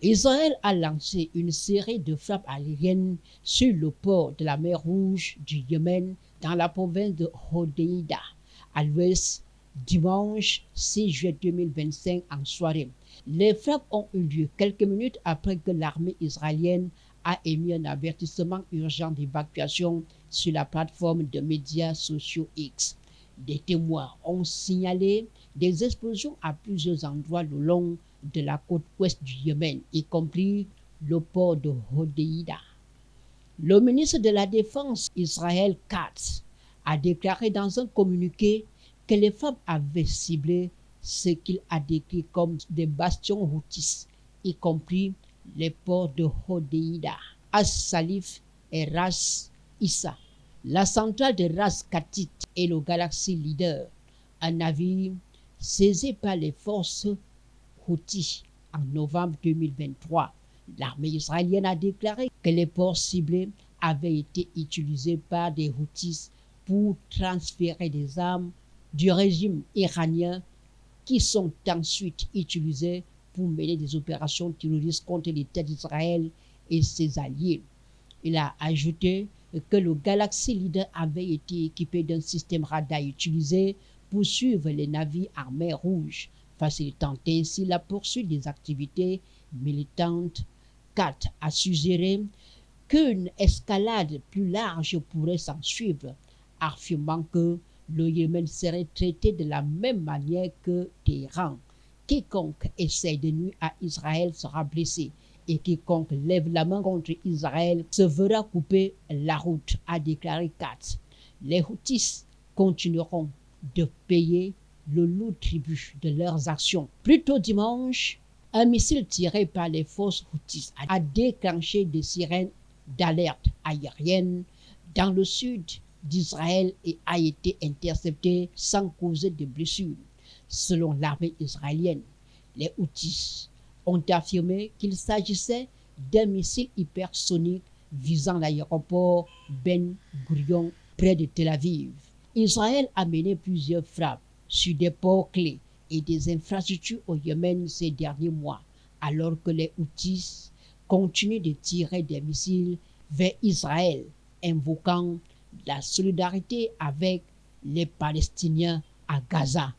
Israël a lancé une série de frappes aériennes sur le port de la mer Rouge du Yémen dans la province de Hodeïda, à l'ouest, dimanche 6 juillet 2025 en soirée. Les frappes ont eu lieu quelques minutes après que l'armée israélienne a émis un avertissement urgent d'évacuation sur la plateforme de médias sociaux X. Des témoins ont signalé des explosions à plusieurs endroits le long de la côte ouest du Yémen, y compris le port de Hodeïda. Le ministre de la Défense Israël Katz a déclaré dans un communiqué que les femmes avaient ciblé ce qu'il a décrit comme des bastions houthis, y compris les ports de Hodeïda, As-Salif et Ras Issa. La centrale de Ras Katit et le Galaxy Leader, un navire saisi par les forces Houthis en novembre 2023. L'armée israélienne a déclaré que les ports ciblés avaient été utilisés par des Houthis pour transférer des armes du régime iranien qui sont ensuite utilisées pour mener des opérations terroristes contre l'État d'Israël et ses alliés. Il a ajouté que le Galaxy Leader avait été équipé d'un système radar utilisé pour suivre les navires en mer Rouge, facilitant ainsi la poursuite des activités militantes. Katz a suggéré qu'une escalade plus large pourrait s'en suivre, affirmant que le Yémen serait traité de la même manière que Téhéran. Quiconque essaie de nuire à Israël sera blessé et quiconque lève la main contre Israël se verra couper la route, a déclaré Katz. Les Houthis continueront de payer le lourd tribut de leurs actions. Plus tôt dimanche, un missile tiré par les forces Houthis a déclenché des sirènes d'alerte aérienne dans le sud d'Israël et a été intercepté sans causer de blessures. Selon l'armée israélienne, les Houthis ont affirmé qu'il s'agissait d'un missile hypersonique visant l'aéroport Ben Gurion près de Tel Aviv. Israël a mené plusieurs frappes sur des ports clés et des infrastructures au Yémen ces derniers mois, alors que les Houthis continuent de tirer des missiles vers Israël, invoquant la solidarité avec les Palestiniens à Gaza.